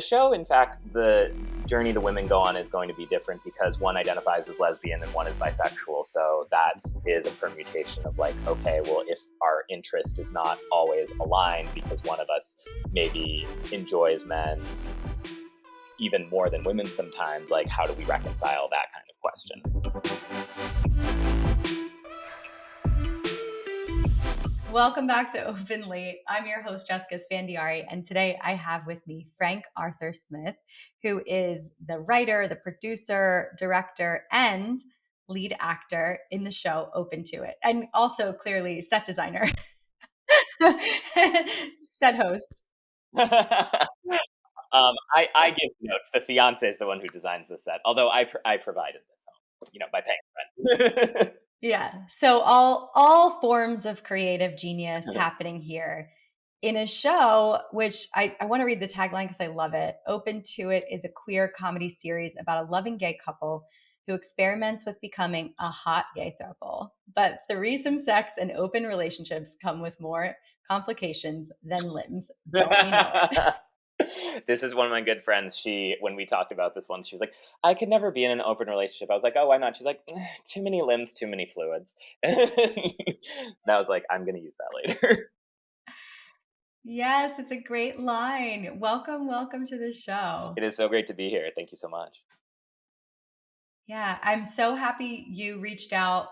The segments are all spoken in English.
show, in fact, the journey the women go on is going to be different because one identifies as lesbian and one is bisexual. So that is a permutation of like, okay, well, if our interest is not always aligned because one of us maybe enjoys men even more than women sometimes, like how do we reconcile that kind of question? Welcome back to Open Late. I'm your host, Jessica Esfandiary, and today I have with me Frank Arthur Smith, who is the writer, the producer, director, and lead actor in the show Open to It, and also clearly set designer, set host. I give notes. The fiance is the one who designs the set, although I provided this, by paying rent. Yeah. So all forms of creative genius happening here in a show, which I want to read the tagline because I love it. Open to It is a queer comedy series about a loving gay couple who experiments with becoming a hot gay throuple. But threesome sex and open relationships come with more complications than limbs. Don't we know it? This is one of my good friends. When we talked about this once, she was like, I could never be in an open relationship. I was like, oh, why not? She's like, too many limbs, too many fluids. And I was like, I'm going to use that later. Yes, it's a great line. Welcome to the show. It is so great to be here. Thank you so much. Yeah, I'm so happy you reached out.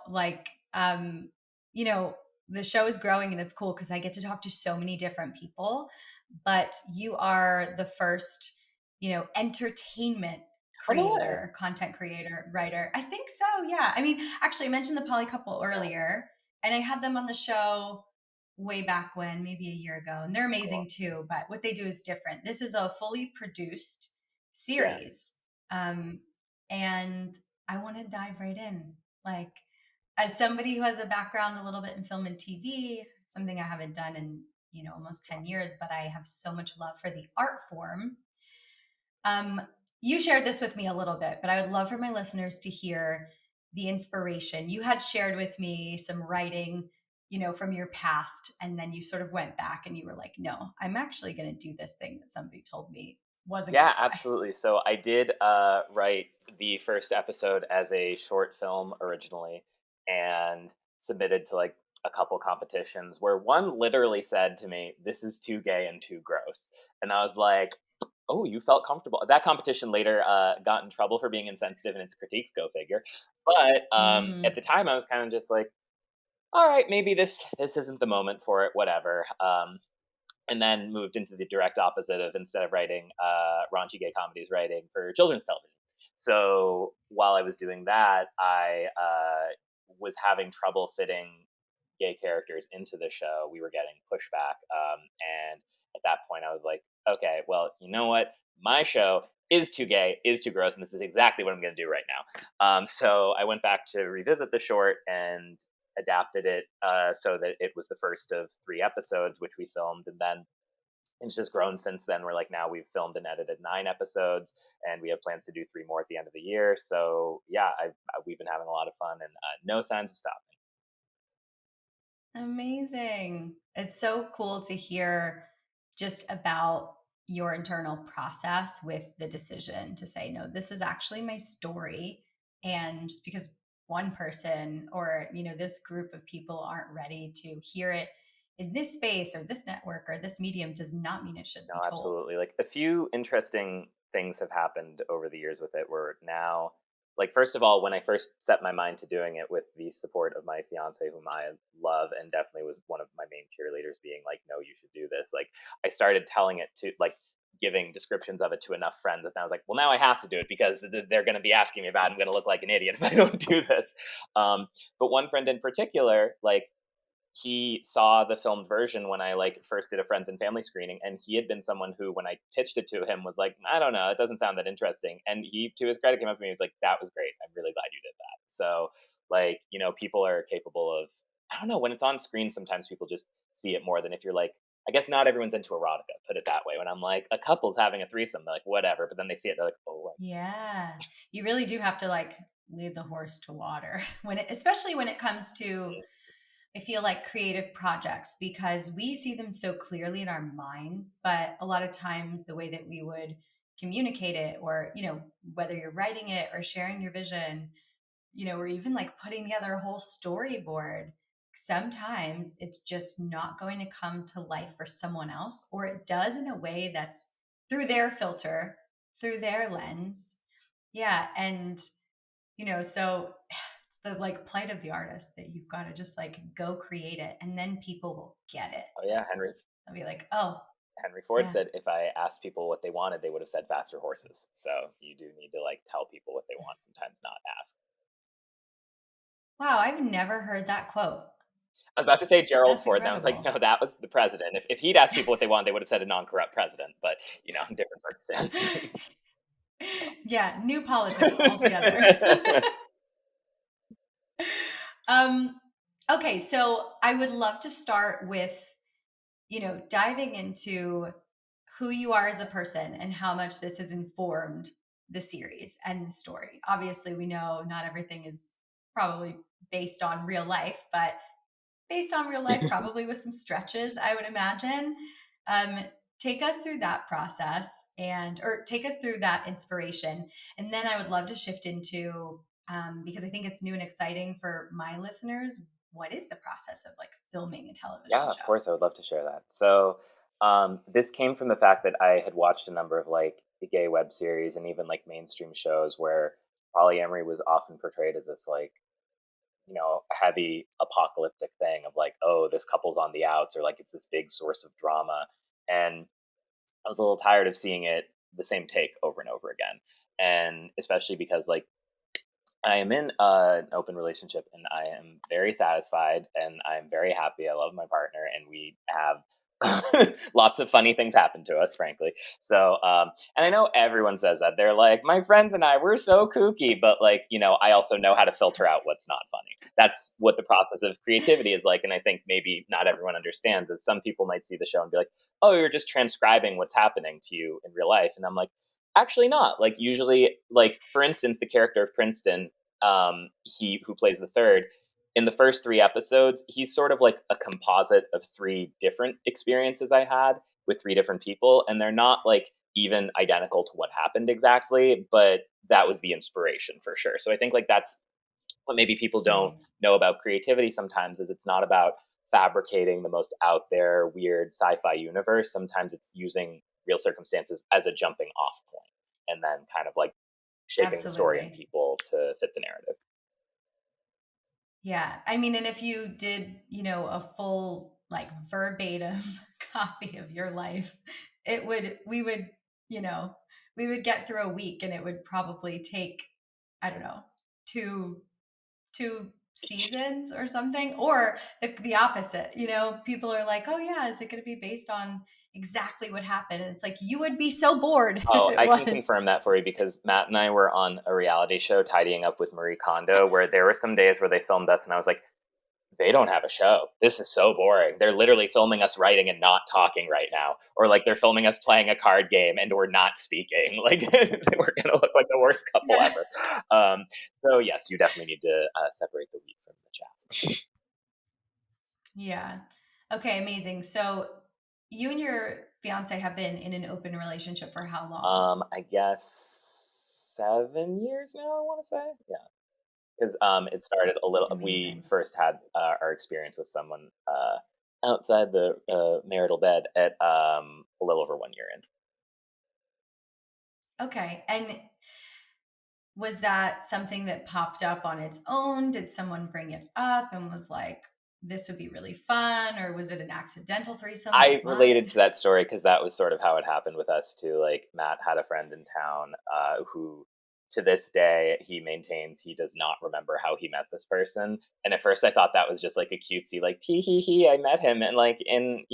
The show is growing and it's cool because I get to talk to so many different people, but you are the first, entertainment creator, content creator, writer. I think so. Yeah. I mean, actually I mentioned the poly couple earlier and I had them on the show way back when, maybe a year ago, and they're amazing too, but what they do is different. This is a fully produced series. And I want to dive right in. Like, as somebody who has a background a little bit in film and TV, something I haven't done in, almost 10 years, but I have so much love for the art form. You shared this with me a little bit, but I would love for my listeners to hear the inspiration. You had shared with me some writing, from your past, and then you sort of went back and you were like, no, I'm actually going to do this thing that somebody told me wasn't. Yeah, absolutely. So I did write the first episode as a short film originally and submitted to like a couple competitions where one literally said to me, this is too gay and too gross. And I was like, oh, you felt comfortable. That competition later got in trouble for being insensitive in its critiques, go figure. But at the time I was kind of just like, all right, maybe this isn't the moment for it, whatever. And then moved into the direct opposite of, instead of writing raunchy gay comedies, writing for children's television. So while I was doing that, I was having trouble fitting gay characters into the show. We were getting pushback. And at that point, I was like, okay, well, you know what? My show is too gay, is too gross, and this is exactly what I'm going to do right now. So I went back to revisit the short and adapted it so that it was the first of 3 episodes, which we filmed, and then it's just grown since then. We're like, now we've filmed and edited 9 episodes, and we have plans to do 3 more at the end of the year. So yeah, we've been having a lot of fun, and no signs of stopping. Amazing. It's so cool to hear just about your internal process with the decision to say, no, this is actually my story. And just because one person or, this group of people aren't ready to hear it in this space or this network or this medium does not mean it should be told. Absolutely. Like, a few interesting things have happened over the years with it, where now, like, first of all, when I first set my mind to doing it with the support of my fiance, whom I love and definitely was one of my main cheerleaders, being like, no, you should do this. Like, I started telling it to, like, giving descriptions of it to enough friends that I was like, well, now I have to do it because they're going to be asking me about it. I'm going to look like an idiot if I don't do this. But one friend in particular, like, he saw the filmed version when I like first did a friends and family screening, and he had been someone who, when I pitched it to him, was like, I don't know, it doesn't sound that interesting. And he, to his credit, came up to me and was like, that was great. I'm really glad you did that. So, like, people are capable of, I don't know, when it's on screen, sometimes people just see it more than if you're like, I guess not everyone's into erotica, put it that way. When I'm like, a couple's having a threesome, they're like, whatever. But then they see it, they're like, oh, what? Yeah. You really do have to like lead the horse to water especially when it comes to, I feel like, creative projects, because we see them so clearly in our minds, but a lot of times the way that we would communicate it, or, whether you're writing it or sharing your vision, or even like putting together a whole storyboard, sometimes it's just not going to come to life for someone else, or it does in a way that's through their filter, through their lens. Yeah. And, so it's the like plight of the artist that you've got to just like go create it, and then people will get it. Oh yeah, They'll be like, oh, Henry Ford yeah. said if I asked people what they wanted, they would have said faster horses. So you do need to like tell people what they want sometimes, not ask. Wow, I've never heard that quote. I was about to say Gerald That's Ford, and I was like, incredible. no, that was the president. If he'd asked people what they want, they would have said a non-corrupt president. But different circumstance. Yeah, new politics altogether. um, okay, so I would love to start with, diving into who you are as a person and how much this has informed the series and the story. Obviously, we know not everything is probably based on real life, but based on real life, probably with some stretches, I would imagine. Um, Take us through that process, or take us through that inspiration. And then I would love to shift into, because I think it's new and exciting for my listeners, what is the process of like filming a Yeah, television of show? course, I would love to share that. So, this came from the fact that I had watched a number of like the gay web series and even like mainstream shows where polyamory was often portrayed as this like heavy apocalyptic thing of like, oh, this couple's on the outs, or like it's this big source of drama. And I was a little tired of seeing it the same take over and over again. And especially because like I am in an open relationship and I am very satisfied and I'm very happy. I love my partner and we have lots of funny things happen to us, frankly. So, and I know everyone says that. They're like, my friends and I, we're so kooky, but like, I also know how to filter out what's not funny. That's what the process of creativity is like. And I think maybe not everyone understands is some people might see the show and be like, oh, you're just transcribing what's happening to you in real life. And I'm like, actually not. Like usually, like for instance, the character of Princeton, he who plays the third, in the first 3 episodes, he's sort of like a composite of 3 different experiences I had with 3 different people, and they're not like even identical to what happened exactly, but that was the inspiration for sure. So I think like that's what maybe people don't Right. know about creativity sometimes is it's not about fabricating the most out there weird sci-fi universe. Sometimes it's using real circumstances as a jumping off point and then kind of like shaping the story and Absolutely. people to fit the narrative. Yeah. I mean, and if you did, a full like verbatim copy of your life, we would, you know, we would get through a week, and it would probably take, I don't know, two two seasons or something, or the opposite. People are like, oh yeah, is it going to be based on exactly what happened? And it's like, you would be so bored if Oh, it I can was. confirm that for you because Matt and I were on a reality show tidying up with Marie Kondo where there were some days where they filmed us and I was like, they don't have a show. This is so boring. They're literally filming us writing and not talking right now. Or like they're filming us playing a card game and we're not speaking. Like we're going to look like the worst couple Yeah. ever. Um, so, yes, you definitely need to separate the wheat from the chaff. Yeah. Okay, amazing. So you and your fiance have been in an open relationship for how long? I guess 7 years now, I want to say. Yeah. Because it started a little. We Amazing. first had our experience with someone outside the marital bed at a little over 1 year in. Okay. And was that something that popped up on its own? Did someone bring it up and was like, this would be really fun? Or was it an accidental threesome, I like related mine? to that story because that was sort of how it happened with us too. Like Matt had a friend in town who, to this day, he maintains he does not remember how he met this person. And at first, I thought that was just like a cutesy, like tee hee hee. I met him and like in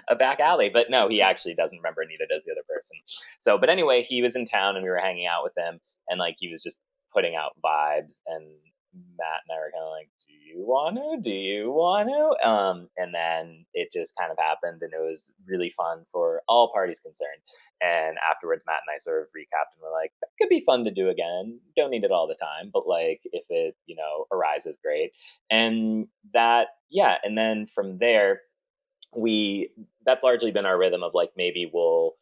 a back alley, but no, he actually doesn't remember. Neither does the other person. So, but anyway, he was in town and we were hanging out with him, and like he was just putting out vibes and Matt and I were kind of like, "Do you want to? Do you want to?" And then it just kind of happened, and it was really fun for all parties concerned. And afterwards, Matt and I sort of recapped, and we're like, "That could be fun to do again. Don't need it all the time, but like if it arises, great." And that, yeah. And then from there, we that's largely been our rhythm of like maybe we'll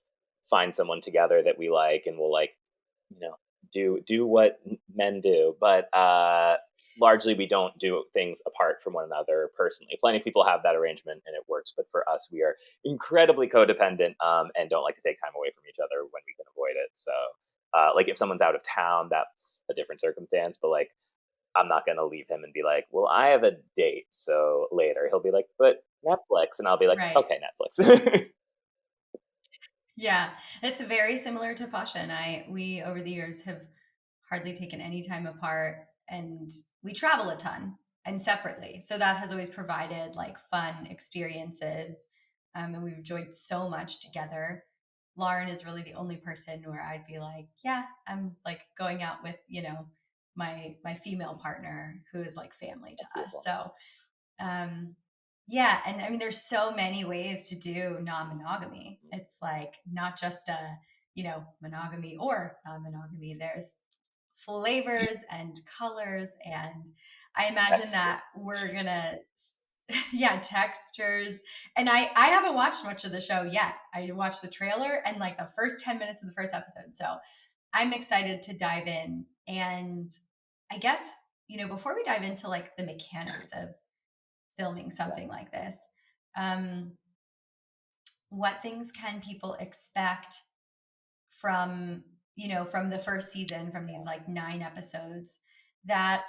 find someone together that we like, and we'll like, you know, do what men do. But largely, we don't do things apart from one another personally. Plenty of people have that arrangement and it works, but for us, we are incredibly codependent, and don't like to take time away from each other when we can avoid it. So, like if someone's out of town, that's a different circumstance. But like, I'm not gonna leave him and be like, "Well, I have a date, so later." He'll be like, "But Netflix," and I'll be like, Right. "Okay, Netflix." Yeah, it's very similar to Pasha and I. We over the years have hardly taken any time apart, and we travel a ton and separately. So that has always provided like fun experiences, and we've enjoyed so much together. Lauren is really the only person where I'd be like, yeah, I'm like going out with my female partner who is like family That's to us. beautiful. So um, yeah, and I mean, there's so many ways to do non-monogamy. It's like not just monogamy or non-monogamy. There's flavors and colors, and I imagine that Textures. we're gonna, yeah, textures. And I haven't watched much of the show yet. I watched the trailer and like the first 10 minutes of the first episode, so I'm excited to dive in. And I guess before we dive into like the mechanics of filming Yeah. something like this. Um, what things can people expect from from the first season, from these like 9 episodes that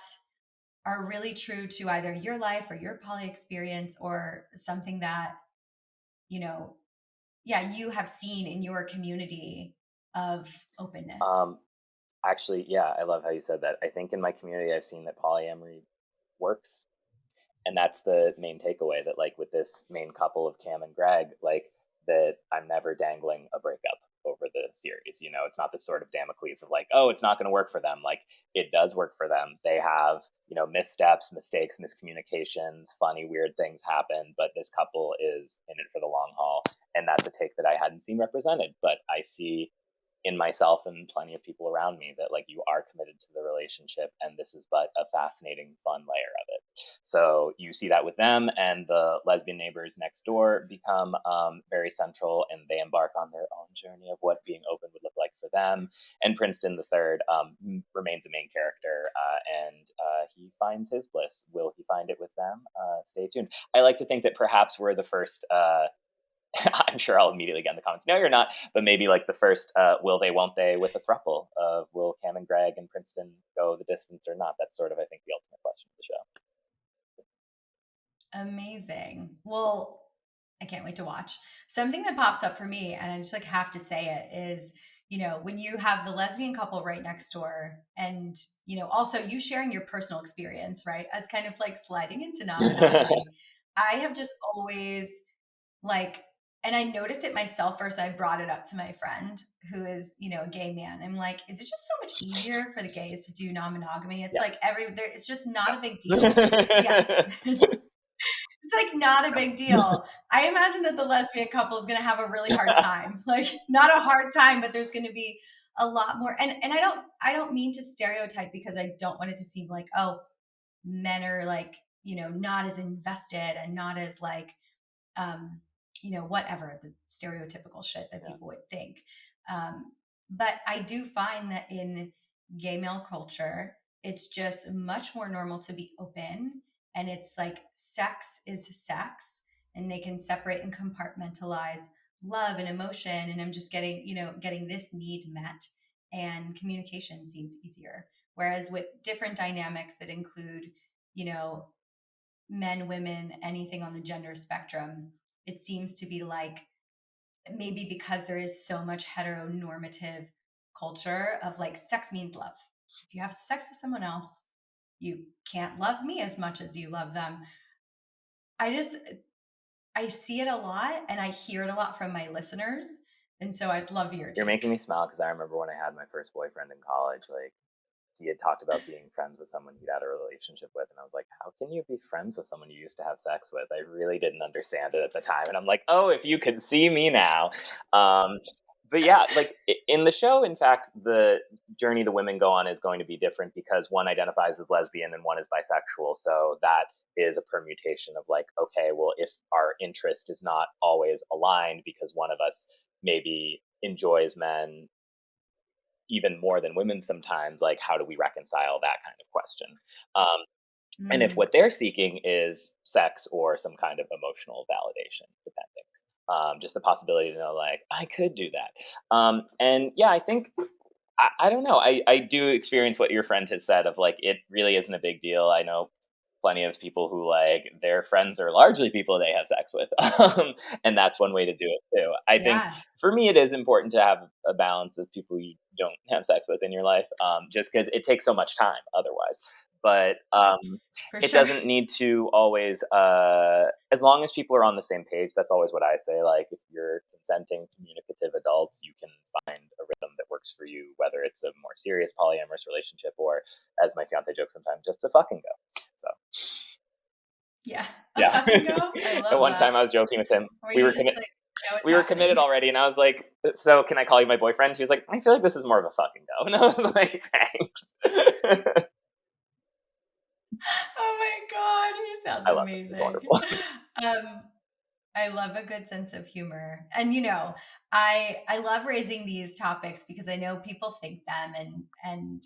are really true to either your life or your poly experience, or something that you know, yeah, you have seen in your community of openness? Um, Actually, yeah, I love how you said that. I think in my community, I've seen that polyamory works, and that's the main takeaway. That like with this main couple of Cam and Greg, like that I'm never dangling a breakup over the series. You know, it's not this sort of Damocles of like, oh, it's not going to work for them. Like it does work for them. They have missteps, mistakes, miscommunications, funny, weird things happen, but this couple is in it for the long haul, and that's a take that I hadn't seen represented, but I see in myself and plenty of people around me that like you are committed to the relationship, and this is but a fascinating fun layer of it. So you see that with them, and the lesbian neighbors next door become very central, and they embark on their own journey of what being open would look like for them. And Princeton the third remains a main character, and he finds his bliss. Will he find it with them? Stay tuned. I like to think that perhaps we're the first I'm sure I'll immediately get in the comments, no, you're not. But maybe like the first will they, won't they with a thruple of will Cam and Greg and Princeton go the distance or not? That's sort of, I think, the ultimate question of the show. Amazing. Well, I can't wait to watch. Something that pops up for me, and I just like have to say it, is when you have the lesbian couple right next door, and also you sharing your personal experience, right, as kind of like sliding into non-monogamy. I have just always like, and I noticed it myself first. I brought it up to my friend who is, a gay man. I'm like, is it just so much easier for the gays to do non-monogamy? It's like Yes. it's just not a big deal. Yes. It's like not a big deal. I imagine that the lesbian couple is going to have a really hard time. Like not a hard time, but there's going to be a lot more. And I don't mean to stereotype, because I don't want it to seem like, oh, men are like, not as invested and not as like whatever the stereotypical shit that Yeah. people would think. But I do find that in gay male culture, it's just much more normal to be open, and it's like sex is sex, and they can separate and compartmentalize love and emotion. And I'm just getting this need met, and communication seems easier. Whereas with different dynamics that include, you know, men, women, anything on the gender spectrum, it seems to be like, maybe because there is so much heteronormative culture of like sex means love. If you have sex with someone else, you can't love me as much as you love them. I see it a lot, and I hear it a lot from my listeners. And so I'd love your You're take. making me smile because I remember when I had my first boyfriend in college, like he had talked about being friends with someone he'd had a relationship with, and I was like, how can you be friends with someone you used to have sex with? I really didn't understand it at the time, and I'm like, oh, if you could see me now. um, but yeah, like in the show, in fact, the journey the women go on is going to be different because one identifies as lesbian and one is bisexual, so that is a permutation of like, okay, well, if our interest is not always aligned because one of us maybe enjoys men even more than women sometimes, like how do we reconcile that kind of question? Um, and if Mm, what they're seeking is sex or some kind of emotional validation, depending, just the possibility to know, like, I could do that. And yeah, I think I don't know. I do experience what your friend has said of like it really isn't a big deal. I know plenty of people who like their friends are largely people they have sex with, and that's one way to do it too. I think yeah, for me, it is important to have a balance of people you don't have sex with in your life, just because it takes so much time otherwise. But for it sure. doesn't need to always, as long as people are on the same page. That's always what I say. Like if you're consenting, communicative adults, you can find a rhythm that works for you, whether it's a more serious polyamorous relationship or, as my fiance jokes sometimes, just a fucking go. So Yeah, a yeah. fucking go. I At love one that. time, I was joking with him. Where We you're were just like, it's we were committed happening. already, and I was like, "So can I call you my boyfriend?" He was like, "I feel like this is more of a fucking go," and I was like, "Thanks." Oh my god, he sounds I love him. He's amazing. wonderful. Um, I love a good sense of humor. And I love raising these topics because I know people think them, and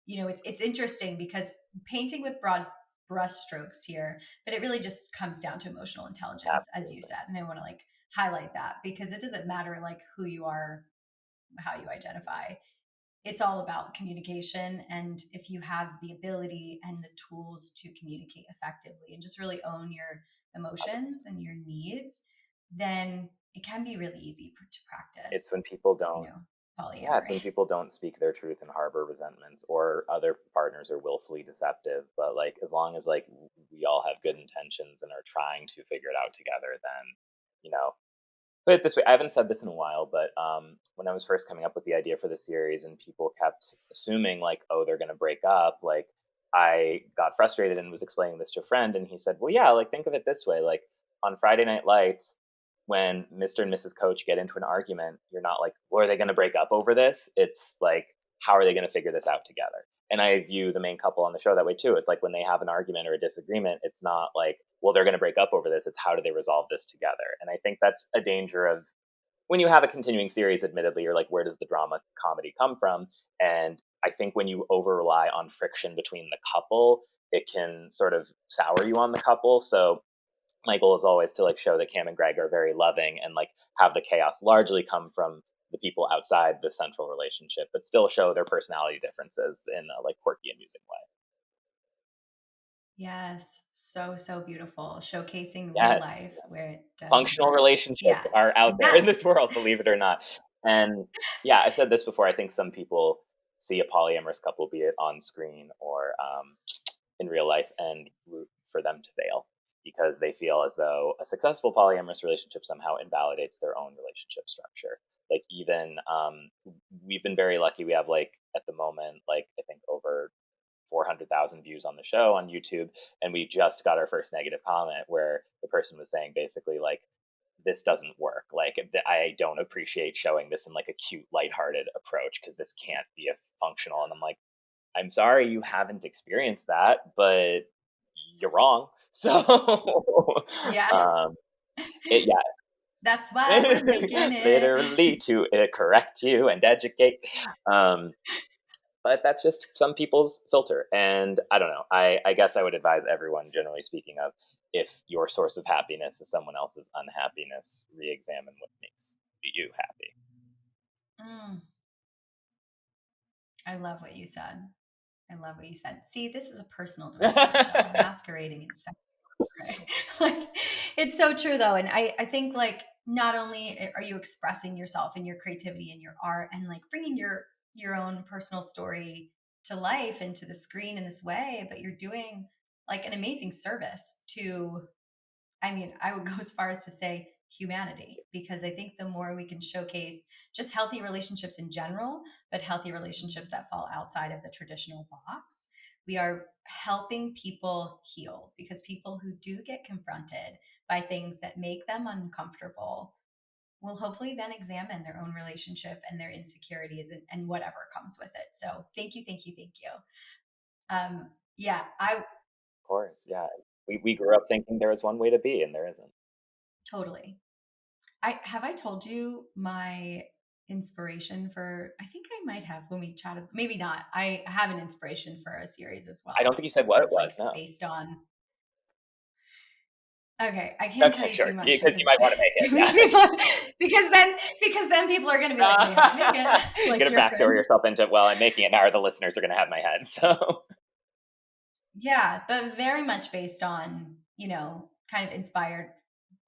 it's interesting because painting with broad brushstrokes here, but it really just comes down to emotional intelligence, as you Absolutely. said. And I want to like highlight that because it doesn't matter like who you are, how you identify. It's all about communication. And if you have the ability and the tools to communicate effectively and just really own your emotions 100%. and your needs, then it can be really easy to It's practice, when people don't. Yeah, it's polyamory. when people don't speak their truth and harbor resentments, or other partners are willfully deceptive. But like, as long as like we all have good intentions and are trying to figure it out together, then you know put it this way, I haven't said this in a while, but when I was first coming up with the idea for the series and people kept assuming like, oh, they're going to break up, like I got frustrated and was explaining this to a friend, and he said, well, yeah, like think of it this way, like on Friday Night Lights, when Mr. and Mrs. Coach get into an argument, you're not like, well, are they going to break up over this? It's like, how are they going to figure this out together? And I view the main couple on the show that way too. It's like when they have an argument or a disagreement, it's not like, well, they're going to break up over this. It's how do they resolve this together? And I think that's a danger of when you have a continuing series, admittedly, you're like, where does the drama comedy come from? And I think when you over rely on friction between the couple, it can sort of sour you on the couple. So my goal is always to like show that Cam and Greg are very loving and like have the chaos largely come from the people outside the central relationship, but still show their personality differences in a like quirky, amusing way. Yes, so, so beautiful. Showcasing real Yes, life yes. where it does Functional work. relationships Yeah. are out there That in this world, believe it or not. And yeah, I've said this before. I think some people see a polyamorous couple, be it on screen or in real life, and root for them to fail because they feel as though a successful polyamorous relationship somehow invalidates their own relationship structure. Like even we've been very lucky. We have like at the moment, like I think over 400,000 views on the show on YouTube, and we just got our first negative comment where the person was saying basically like, this doesn't work. Like I don't appreciate showing this in like a cute, lighthearted approach because this can't be a functional. And I'm like, I'm sorry you haven't experienced that, but you're wrong. So, yeah. um, yeah, That's why we're making it. literally to correct you and educate. Um, but that's just some people's filter, and I don't know. I guess I would advise everyone, generally speaking, of if your source of happiness is someone else's unhappiness, re-examine what makes you Mm, I love what you said. I love what you said. See, this is a personal development show, happy. masquerading in sex. Right? Like, it's so true though. And I think like not only are you expressing yourself and your creativity and your art and like bringing your own personal story to life and to the screen in this way, but you're doing like an amazing service to, I mean, I would go as far as to say humanity, because I think the more we can showcase just healthy relationships in general, but healthy relationships that fall outside of the traditional box, we are helping people heal, because people who do get confronted by things that make them uncomfortable will hopefully then examine their own relationship and their insecurities and whatever comes with it. So thank you, thank you, thank you. Yeah, I Of course, yeah. We grew up thinking there was one way to be, and there isn't. totally. I told you my inspiration for, I think I might have when we chatted, maybe not. I have an inspiration for a series as I don't well think you said what it that's like was. No. based on, okay, I can't tell Okay, you sure. too much Because you because might want to make too it. many Yeah. people, because then people are going to be like, we have to make it, like Gonna your backstory friends. yourself into, well, I'm making it now, or the listeners are gonna have my head. So Yeah, but very much based on, kind of inspired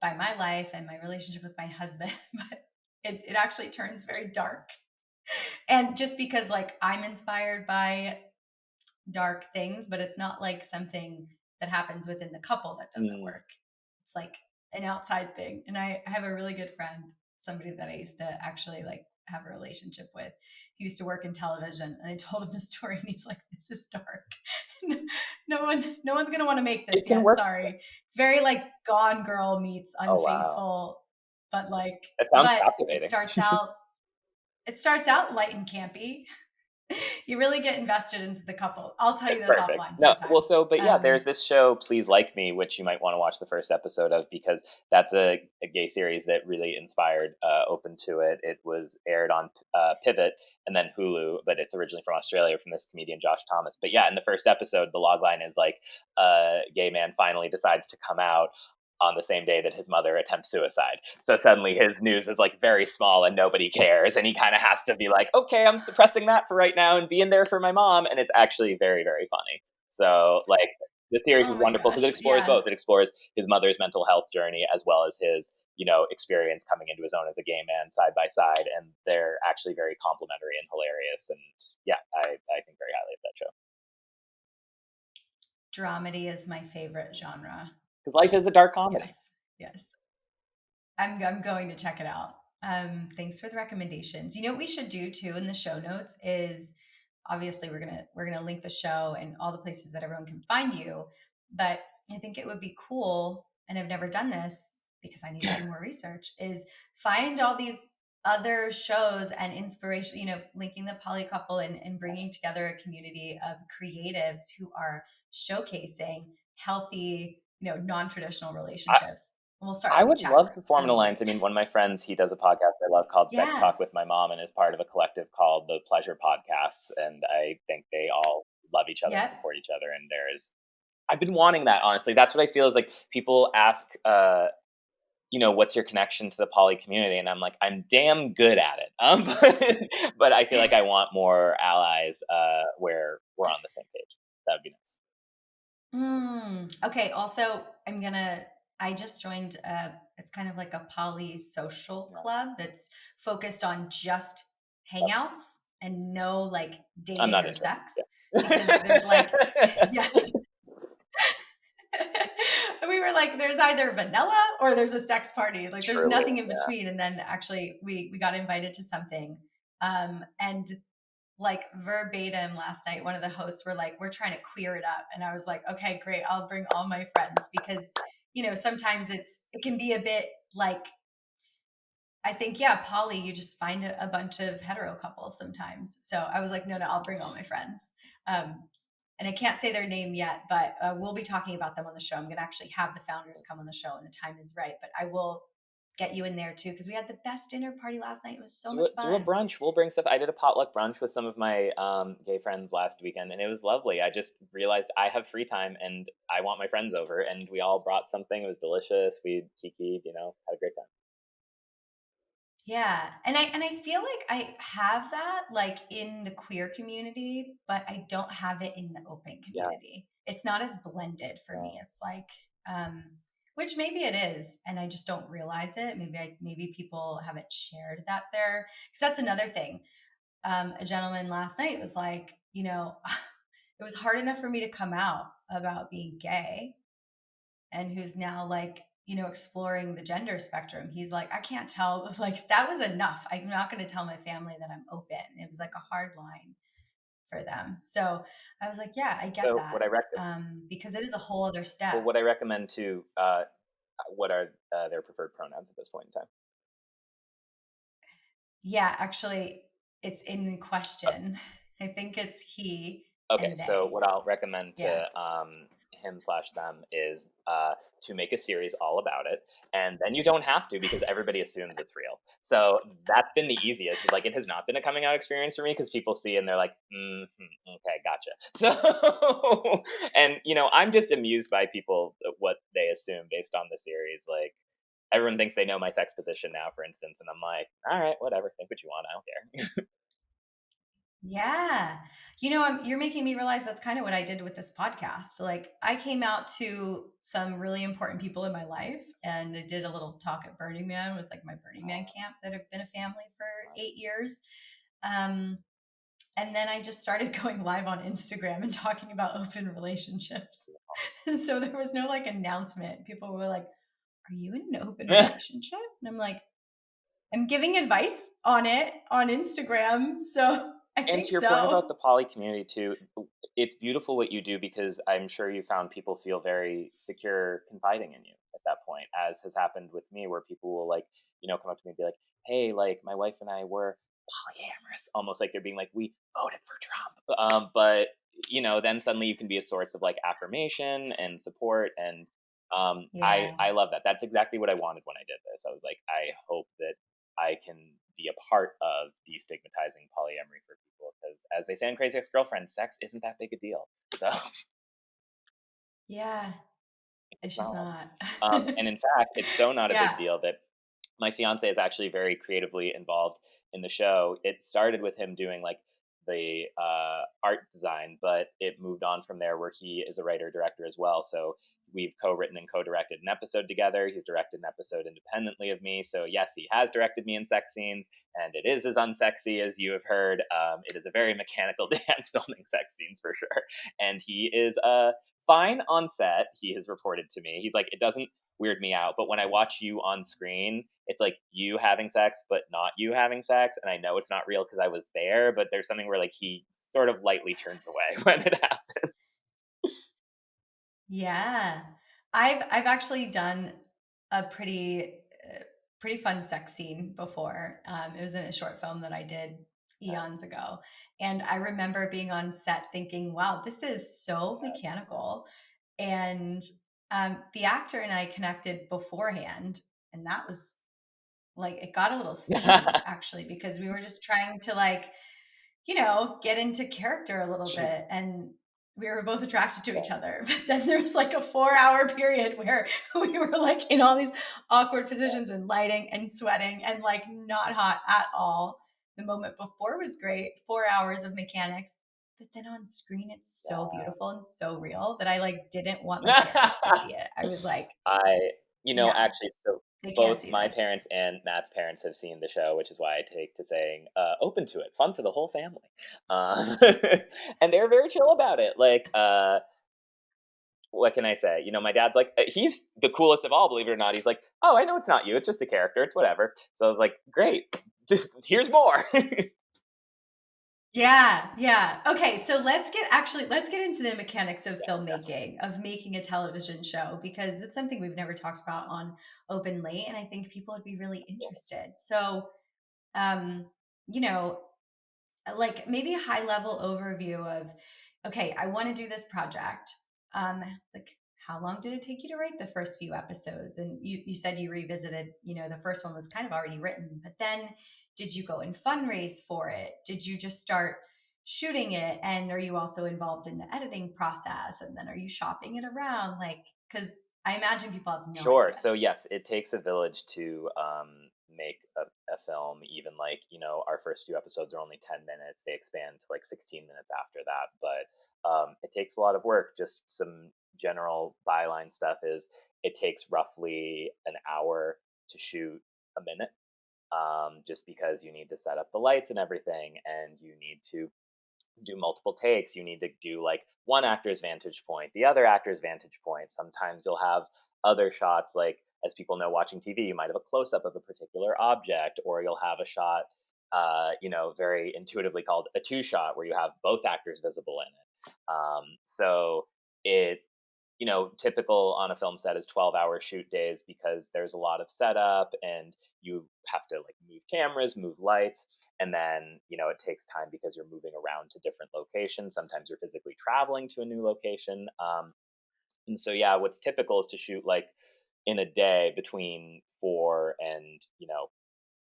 by my life and my relationship with my husband. But it actually turns very dark. And just because like I'm inspired by dark things, but it's not like something that happens within the couple that doesn't mm, work. It's like an outside thing. And I have a really good friend, somebody that I used to actually like have a relationship with. He used to work in television, and I told him the story, and he's like, "This is dark. No one's gonna want to make this it can yet. work. Sorry." It's very like Gone Girl meets Oh wow, Unfaithful, but like, that sounds but captivating. it starts out light and campy. You really get invested into the couple. I'll tell you It's this perfect. offline No, well, sometime. so, but yeah, there's this show, Please Like Me, which you might want to watch the first episode of, because that's a gay series that really inspired Open to It. It was aired on Pivot and then Hulu, but it's originally from Australia from this comedian Josh Thomas. But yeah, in the first episode, the log line is like, a gay man finally decides to come out on the same day that his mother attempts suicide. So suddenly his news is like very small and nobody cares. And he kind of has to be like, okay, I'm suppressing that for right now and being there for my mom. And it's actually very, very funny. So, like, the series Oh is my wonderful because it gosh. explores Yeah. both. It explores his mother's mental health journey as well as his, experience coming into his own as a gay man side by side. And they're actually very complimentary and hilarious. And yeah, I think very highly of that show. Dramedy is my favorite genre. Because life is a dark comedy. Yes. Yes. I'm going to check it out. Thanks for the recommendations. You know what we should do too in the show notes is obviously we're gonna link the show and all the places that everyone can find you. But I think it would be cool, and I've never done this because I need to do more research, is find all these other shows and inspiration, linking the poly couple and bringing together a community of creatives who are showcasing healthy, non-traditional relationships. And we'll start I like a would love chapter. to It's form kind an of like, alliance. I mean, one of my friends, he does a podcast I love called Sex yeah, Talk with My Mom and is part of a collective called the Pleasure Podcasts. And I think they all love each other and yep. support each other. And I've been wanting that, honestly. That's what I feel is like people ask, what's your connection to the poly community? And I'm like, I'm damn good at it. But I feel like I want more allies where we're on the same page. That would be nice. Okay. Also, I just joined, it's kind of like a poly social Yeah. club that's focused on just hangouts and no like I'm dating not or interested. sex because there's like, Yeah. yeah. We were like, there's either vanilla or there's a sex party. Like there's Truly. nothing in Yeah. between. And then actually we got invited to something. And like verbatim last night, one of the hosts were like, we're trying to queer it up. And I was like, okay, great. I'll bring all my friends because, sometimes it can be a bit like, I think, yeah, poly, you just find a bunch of hetero couples sometimes. So I was like, no, I'll bring all my friends. Um, and I can't say their name yet, but we'll be talking about them on the show. I'm going to actually have the founders come on the show and the time is right. But I will get you in there too because we had the best dinner party last night. It was so much Do a fun. brunch. We'll bring stuff. I did a potluck brunch with some of my gay friends last weekend, and it was lovely. I just realized I have free time, and I want my friends over, and we all brought something. It was delicious. We kikied, had a great time. Yeah. And I feel like I have that like in the queer community, but I don't have it in the open Yeah, community. It's not as blended for yeah. me. It's like um which maybe it is and I just don't realize it. Maybe people haven't shared that there. Cuz that's another thing. A gentleman last night was like, it was hard enough for me to come out about being gay and who's now like exploring the gender spectrum. He's like, I can't tell. Like that was enough. I'm not going to tell my family that I'm open. It was like a hard line for them. So I was like, yeah, I get So that, because it is a whole other step. what I recommend to what are their preferred pronouns at this point in time? Yeah, actually, it's in question. I think it's he Okay, and so they. what I'll recommend Yeah. to him/them is to make a series all about it, and then you don't have to because everybody assumes it's real. So that's been the easiest. Is like it has not been a coming out experience for me because people see and they're like, okay, gotcha. So, and I'm just amused by people what they assume based on the series. Like everyone thinks they know my sex position now, for instance, and I'm like, all right, whatever, think what you want, I don't care. Yeah. You're making me realize that's kind of what I did with this podcast. Like, I came out to some really important people in my life and I did a little talk at Burning Man with like my Burning Man camp that have been a family for 8 years. Um, and then I just started going live on Instagram and talking about open relationships. So there was no like announcement. People were like, "Are you in an open relationship?" And I'm like, "I'm giving advice on it on Instagram." So I And to think your point about so. the poly community too, it's beautiful what you do because I'm sure you found people feel very secure confiding in you at that point, as has happened with me, where people will like, come up to me and be like, "Hey, like my wife and I were polyamorous," almost like they're being like, "We voted for Trump," but then suddenly you can be a source of like affirmation and support, and Yeah. I love that. That's exactly what I wanted when I did this. I was like, I hope that I can be a part of destigmatizing polyamory for people because, as they say in Crazy Ex-Girlfriend, sex isn't that big a deal. So Yeah. it's It's not. just not. And in fact, it's so not a Yeah. big deal that my fiance is actually very creatively involved in the show. It started with him doing like the art design, but it moved on from there where he is a writer director as well. So we've co-written and co-directed an episode together. He's directed an episode independently of me. So yes, he has directed me in sex scenes, and it is as unsexy as you have heard. It is a very mechanical dance filming sex scenes for sure. And he is fine on set. He has reported to me. He's like, it doesn't weird me out. But when I watch you on screen, it's like you having sex, but not you having sex. And I know it's not real because I was there, but there's something where like he sort of lightly turns away when it happens. Yeah. I've actually done a pretty fun sex scene before. It was in a short film that I did Nice. eons ago. And I remember being on set thinking, wow, this is so Yeah. mechanical. And the actor and I connected beforehand. And that was like, it got a little steamy actually, because we were just trying to like get into character a little bit. And we were both attracted to each other. But then there was like a 4 hour period where we were like in all these awkward positions and lighting and sweating and like not hot at all. The moment before was great, 4 hours of mechanics. But then on screen, it's so beautiful and so real that I like didn't want my parents to Yeah. see it. I was like, I, yeah, actually, so they can't both see my this. parents and Matt's parents have seen the show, which is why I take to saying open to it, fun for the whole family. Um, and they're very chill about it. Like, what can I say? My dad's like, he's the coolest of all, believe it or not. He's like, oh, I know it's not you. It's just a character. It's whatever. So I was like, great. Just here's more. Yeah, yeah. Okay, so let's get into the mechanics of Yes, definitely. filmmaking, of making a television show, because it's something we've never talked about on Openly, and I think people would be really interested. So, um, you know, like maybe a high level overview of, okay, I want to do this project. Like, how long did it take you to write the first few episodes? And you said you revisited, the first one was kind of already written, but then did you go and fundraise for it? Did you just start shooting it? And are you also involved in the editing process? And then are you shopping it around? Like, because I imagine people have no Sure. idea. So yes, it takes a village to make a film. Even like our first few episodes are only 10 minutes. They expand to like 16 minutes after that. But it takes a lot of work. Just some general byline stuff is it takes roughly an hour to shoot a minute. Just because you need to set up the lights and everything, and you need to do multiple takes. You need to do like one actor's vantage point, the other actor's vantage point. Sometimes you'll have other shots, like as people know watching TV, you might have a close up of a particular object, or you'll have a shot, very intuitively called a two shot, where you have both actors visible in it. So it typical on a film set is 12-hour shoot days because there's a lot of setup and you have to like move cameras, move lights, and then, it takes time because you're moving around to different locations. Sometimes you're physically traveling to a new location. And so yeah, what's typical is to shoot like in a day between 4 and,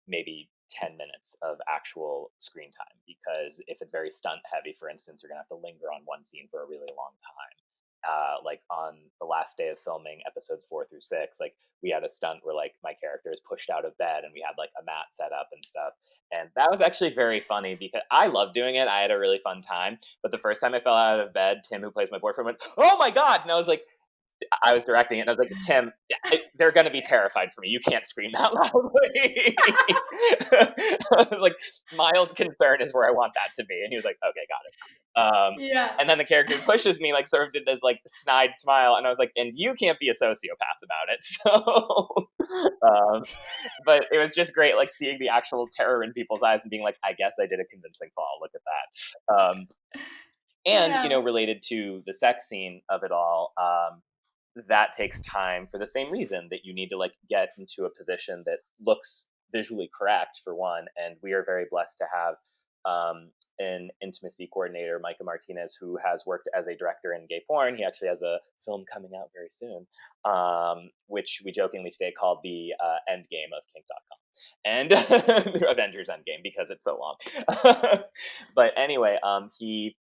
maybe 10 minutes of actual screen time, because if it's very stunt heavy, for instance, you're going to have to linger on one scene for a really long time. Like on the last day of filming episodes 4 through 6, like we had a stunt where like my character is pushed out of bed and we had like a mat set up and stuff. And that was actually very funny because I love doing it. I had a really fun time. But the first time I fell out of bed, Tim, who plays my boyfriend, went, "Oh my God." And I was like, I was directing it, and I was like, "Tim, they're going to be terrified for me. You can't scream that loudly." I was like, "Mild concern is where I want that to be." And he was like, "Okay, got it." Yeah. And then the character pushes me, like, sort of did this like snide smile, and I was like, "And you can't be a sociopath about it." So, um, but it was just great, like seeing the actual terror in people's eyes and being like, "I guess I did a convincing fall. Look at that." And Yeah. related to the sex scene of it all, that takes time for the same reason that you need to like get into a position that looks visually correct for one. And we are very blessed to have an intimacy coordinator, Micah Martinez, who has worked as a director in gay porn. He actually has a film coming out very soon, which we jokingly say called the end game of kink.com and Avengers Endgame because it's so long. But anyway, he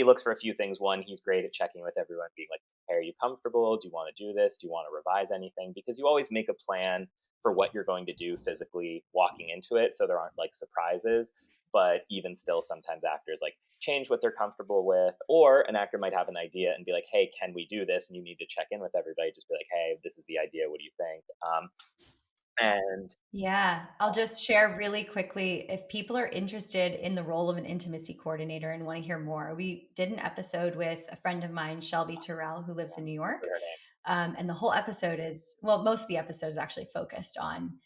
looks for a few things. One, he's great at checking with everyone, being like, "Hey, are you comfortable? Do you want to do this? Do you want to revise anything?" Because you always make a plan for what you're going to do physically walking into it, so there aren't like surprises. But even still, sometimes actors like change what they're comfortable with, or an actor might have an idea and be like, "Hey, can we do this?" And you need to check in with everybody. Just be like, "Hey, this is the idea. What do you think?" And Yeah, I'll just share really quickly if people are interested in the role of an intimacy coordinator and want to hear more. We did an episode with a friend of mine, Shelby Terrell, who lives in New York. her name, And the whole episode is, well, most of the episode is actually focused on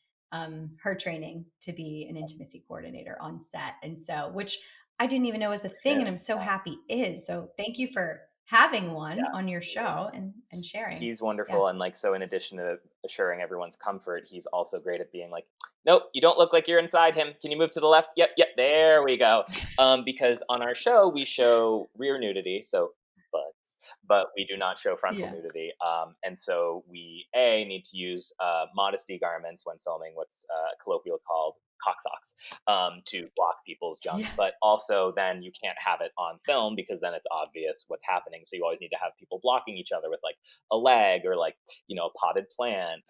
her training to be an intimacy coordinator on set. And so, which I didn't even know was a it's thing, new. and I'm so happy is. So thank you for having one Yeah. on your show and sharing. He's Yeah. wonderful, and like so in addition to assuring everyone's comfort, he's also great at being like, "Nope, you don't look like you're inside him. Can you move to the left? Yep, yep, there we go." Because on our show we show rear nudity, so butts, but we do not show frontal Yeah. nudity. And so we need to use modesty garments when filming what's colloquial called cock socks, to block people's junk. Yeah. But also, then you can't have it on film because then it's obvious what's happening. So you always need to have people blocking each other with like a leg or like a potted plant.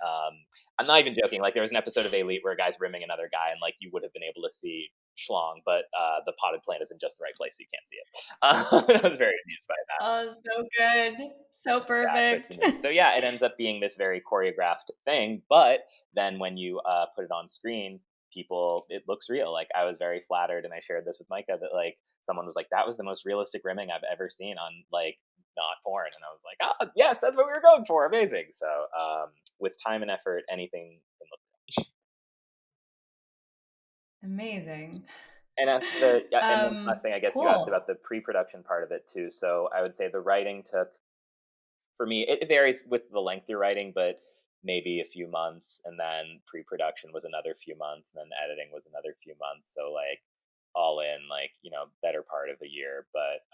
I'm not even joking. Like there was an episode of Elite where a guy's rimming another guy, and like you would have been able to see schlong, but the potted plant is in just the right place, so you can't see it. I was very amused by that. Oh, so good. So Yeah, it took perfect. 2 minutes. So yeah, it ends up being this very choreographed thing, but then when you put it on screen, it looks real. Like I was very flattered, and I shared this with Micah that like someone was like, "That was the most realistic rimming I've ever seen on like not porn," and I was like, "Oh yes, that's what we were going for. Amazing." So with time and effort, anything can look. Amazing. And as to the yeah, and then last thing, I guess you asked Cool. about the pre-production part of it too. So I would say the writing took, for me, it varies with the length you're writing, but maybe a few months, and then pre-production was another few months, and then editing was another few months. So like all in, like better part of a year. But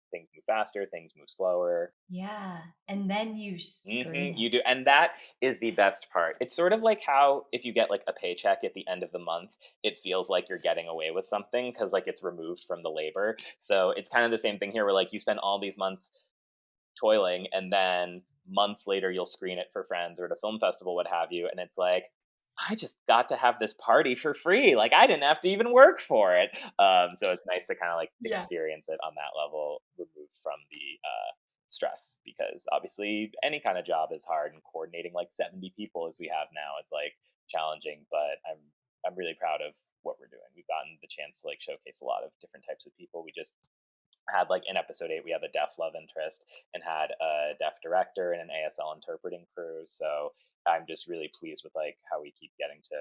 things move faster, things move slower. Yeah. And then you screen You do, it. and that is the best part. It's sort of like how if you get like a paycheck at the end of the month, it feels like you're getting away with something because like it's removed from the labor. So it's kind of the same thing here, where like you spend all these months toiling, and then months later you'll screen it for friends or at a film festival, what have you, and it's like, I just got to have this party for free, like I didn't have to even work for it. So it's nice to kind of like Yeah. experience it on that level, removed from the stress, because obviously any kind of job is hard, and coordinating like 70 people as we have now is like challenging. But I'm really proud of what we're doing. We've gotten the chance to like showcase a lot of different types of people. We just had like in episode 8 we had the deaf love interest and had a deaf director and an ASL interpreting crew. So I'm just really pleased with like how we keep getting to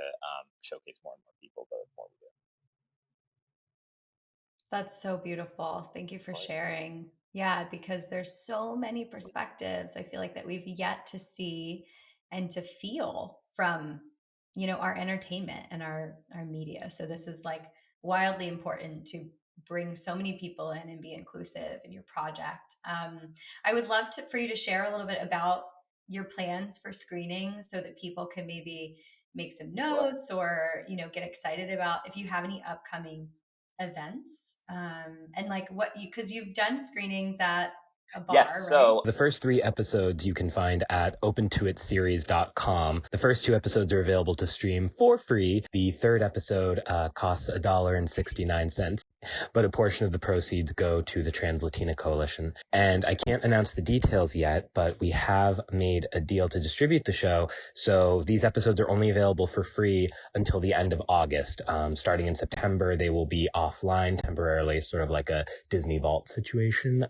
showcase more and more people the more we do. That's so beautiful. Thank you for Of course. sharing. Yeah, because there's so many perspectives I feel like that we've yet to see and to feel from, our entertainment and our media. So this is like wildly important to bring so many people in and be inclusive in your project. I would love for you to share a little bit about your plans for screening so that people can maybe make some Sure. notes or, get excited about if you have any upcoming events, and like what you, because you've done screenings at a Yes. bar, right? So The first 3 episodes you can find at opentoitseries.com. The first 2 episodes are available to stream for free. The third episode costs $1.69, but a portion of the proceeds go to the Trans Latina Coalition. And I can't announce the details yet, but we have made a deal to distribute the show. So these episodes are only available for free until the end of August. Starting in September, they will be offline temporarily, sort of like a Disney Vault situation,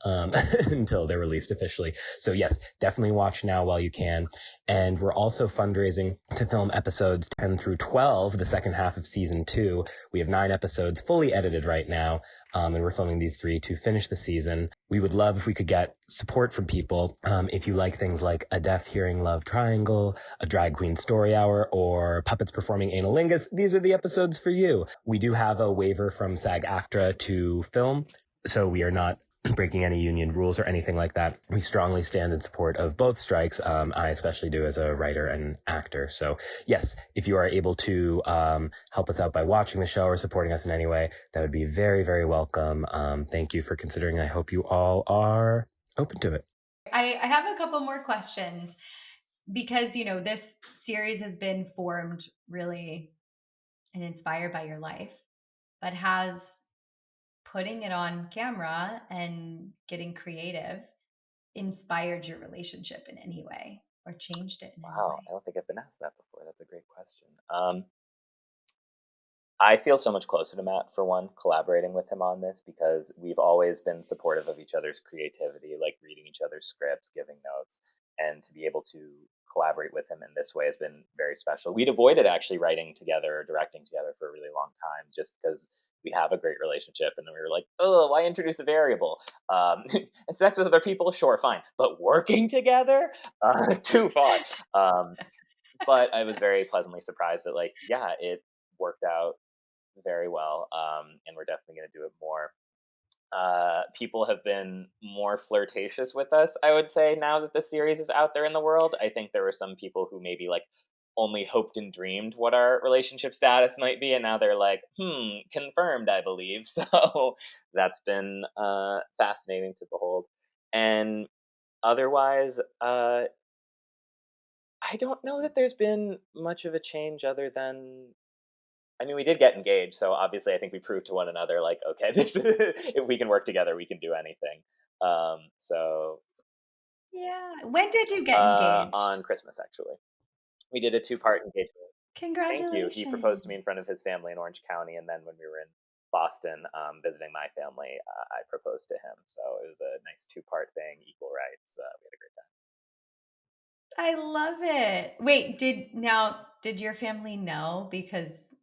until they're released officially. So yes, definitely watch now while you can. And we're also fundraising to film episodes 10 through 12, the second half of season 2. We have 9 episodes fully edited right now. And we're filming these 3 to finish the season. We would love if we could get support from people. If you like things like a deaf hearing love triangle, a drag queen story hour, or puppets performing analingus, these are the episodes for you. We do have a waiver from SAG-AFTRA to film, so we are not breaking any union rules or anything like that. We strongly stand in support of both strikes. I especially do as a writer and actor. So yes, if you are able to help us out by watching the show or supporting us in any way, that would be very, very welcome. Thank you for considering. I hope you all are open to it. I have a couple more questions because, this series has been formed really and inspired by your life, but has putting it on camera and getting creative inspired your relationship in any way or changed it in any wow, I way? don't think I've been asked that before. That's a great question. I feel so much closer to Matt for one, collaborating with him on this because we've always been supportive of each other's creativity, like reading each other's scripts, giving notes, and to be able to collaborate with him in this way has been very special. We'd avoided actually writing together or directing together for a really long time just because we have a great relationship, and then we were like, oh, why introduce a variable? Sex with other people, sure, fine, but working together, too far. Um, but I was very pleasantly surprised that, like, yeah, it worked out very well, and we're definitely going to do it more. People have been more flirtatious with us, I would say, now that the series is out there in the world. I think there were some people who maybe like only hoped and dreamed what our relationship status might be, and now they're like, confirmed, I believe. So that's been fascinating to behold. And otherwise, I don't know that there's been much of a change other than, I mean, we did get engaged, so obviously I think we proved to one another, like, okay, if we can work together, we can do anything. So Yeah. When did you get engaged? on Christmas, actually, we did a two-part engagement. Thank you. He proposed to me Congratulations. in front of his family in Orange County, and then when we were in Boston visiting my family, I proposed to him. So it was a nice two-part thing, equal rights. We had a great time. I love it. Wait, did your family know because,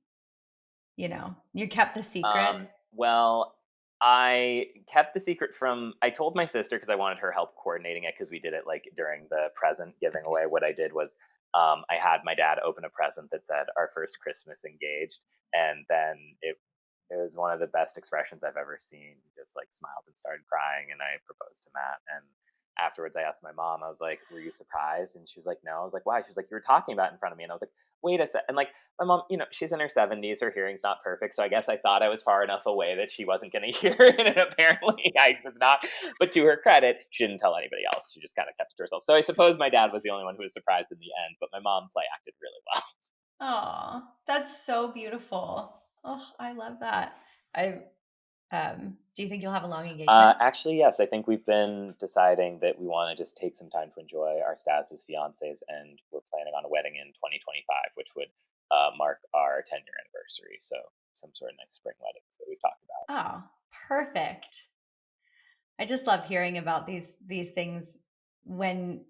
you kept the secret? Well, I kept the secret from. I told my sister because I wanted her help coordinating it because we did it like during the present giving away. What I did was I had my dad open a present that said "Our first Christmas engaged," and then it was one of the best expressions I've ever seen. He just like smiled and started crying, and I proposed to Matt. And afterwards, I asked my mom. I was like, "Were you surprised?" And she was like, "No." I was like, "Why?" She was like, "You were talking about it in front of me," and I was like, "Wait a sec." And like my mom, she's in her 70s, her hearing's not perfect, so I guess I thought I was far enough away that she wasn't going to hear it, and apparently I was not. But to her credit, she didn't tell anybody else. She just kind of kept it to herself. So I suppose my dad was the only one who was surprised in the end, but my mom play acted really well. Oh, that's so beautiful. Oh, I love that. I do you think you'll have a long engagement? Actually, yes, I think we've been deciding that we want to just take some time to enjoy our status as fiancés, and we're planning on a wedding in 2025, which would mark our 10-year anniversary. So some sort of nice spring wedding that we've talked about. Oh, perfect. I just love hearing about these things when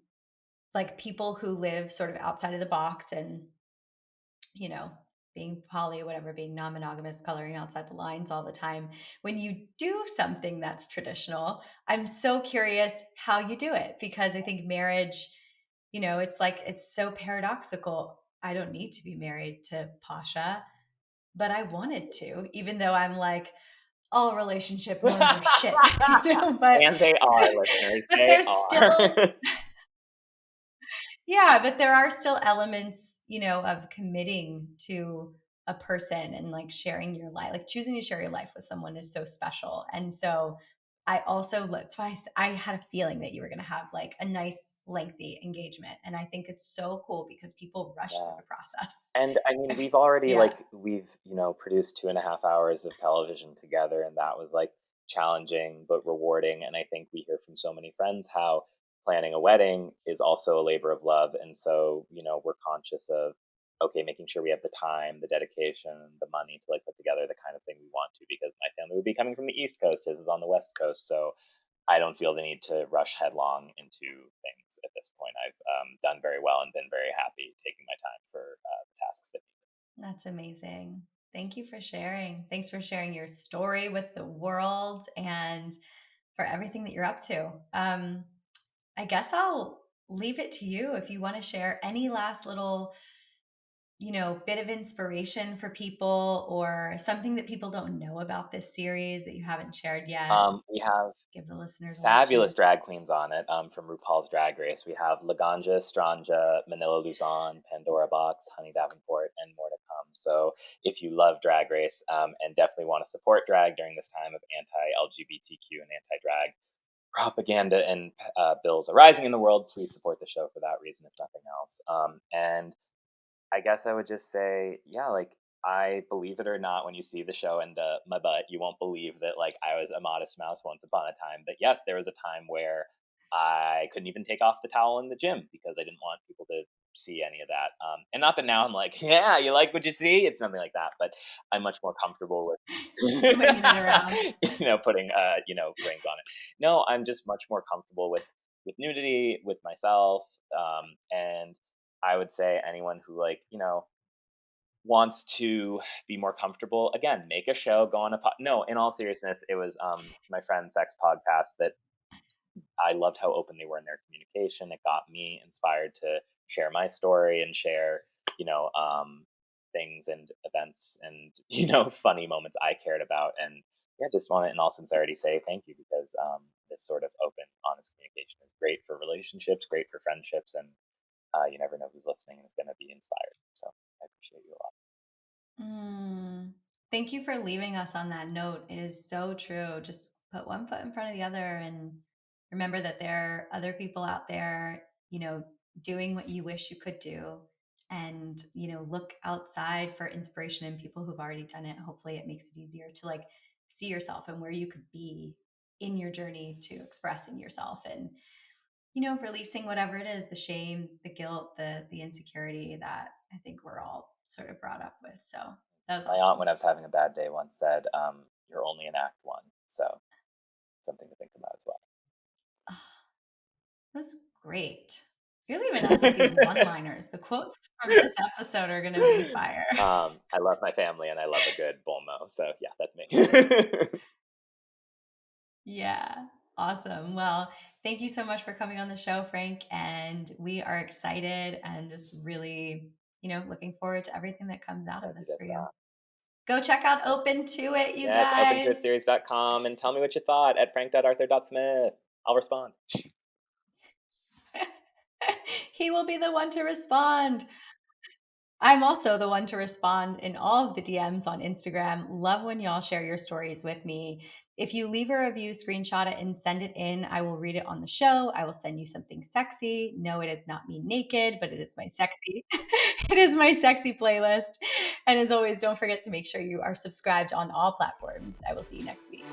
like people who live sort of outside of the box and, you know, being poly, whatever, being non-monogamous, coloring outside the lines all the time. When you do something that's traditional, I'm so curious how you do it because I think marriage, it's like it's so paradoxical. I don't need to be married to Pasha, but I wanted to, even though I'm like, all relationship norms are shit, but and they are, listeners. but They there's still are. yeah, but there are still elements, of committing to a person and like sharing your life, like choosing to share your life with someone is so special. And so that's why I had a feeling that you were going to have like a nice lengthy engagement. And I think it's so cool because people rush through Yeah. the process. And I mean, we've already Yeah. produced 2.5 hours of television together, and that was like challenging but rewarding. And I think we hear from so many friends how planning a wedding is also a labor of love. And so, we're conscious of, okay, making sure we have the time, the dedication, the money to like put together the kind of thing we want to, because my family would be coming from the East Coast, his is on the West Coast. So I don't feel the need to rush headlong into things at this point. I've done very well and been very happy taking my time for the tasks that. That's amazing. Thank you for sharing. Thanks for sharing your story with the world and for everything that you're up to. I guess I'll leave it to you if you want to share any last little, bit of inspiration for people or something that people don't know about this series that you haven't shared yet. We have Give the listeners a little fabulous juice. drag queens on it from RuPaul's Drag Race. We have Laganja, Stranja, Manila Luzon, Pandora Box, Honey Davenport, and more to come. So if you love Drag Race and definitely want to support drag during this time of anti-LGBTQ and anti-drag propaganda and bills arising in the world, please support the show for that reason, if nothing else. And I guess I would just say, yeah, like I believe it or not, when you see the show and my butt, you won't believe that like I was a modest mouse once upon a time. But yes, there was a time where I couldn't even take off the towel in the gym because I didn't want people to see any of that. And not that now I'm like, yeah, you like what you see? It's nothing like that. But I'm much more comfortable with, Swinging it around. putting, rings on it. No, I'm just much more comfortable with nudity, with myself, and I would say anyone who wants to be more comfortable, again, make a show, go on no, in all seriousness, it was my friend's sex podcast that I loved how open they were in their communication. It got me inspired to share my story and share, you know, things and events and, funny moments I cared about. And yeah, just want to, in all sincerity, say thank you because this sort of open, honest communication is great for relationships, great for friendships, and you never know who's listening and is going to be inspired. So I appreciate you a lot. Thank you for leaving us on that note. It is so true. Just put one foot in front of the other and remember that there are other people out there, doing what you wish you could do. And, look outside for inspiration in people who've already done it. Hopefully it makes it easier to like see yourself and where you could be in your journey to expressing yourself and, releasing whatever it is, the shame, the guilt, the insecurity that I think we're all sort of brought up with. So that was My aunt, awesome. when I was having a bad day, once said, "You're only in Act One," so something to think about as well. That's great. You're leaving us with these one-liners. The quotes from this episode are going to be fire. I love my family and I love a good bon mot, so yeah, that's me. Yeah. Awesome. Well, thank you so much for coming on the show, Frank. And we are excited and just really, looking forward to everything that comes out of Thank you, this for you. Jessica. Go check out Open to It, you Yes, guys. opentoitseries.com and tell me what you thought at frank.arthur.smith. I'll respond. He will be the one to respond. I'm also the one to respond in all of the DMs on Instagram. Love when y'all share your stories with me. If you leave a review, screenshot it and send it in. I will read it on the show. I will send you something sexy. No, it is not me naked, but it is my sexy. It is my sexy playlist. And as always, don't forget to make sure you are subscribed on all platforms. I will see you next week.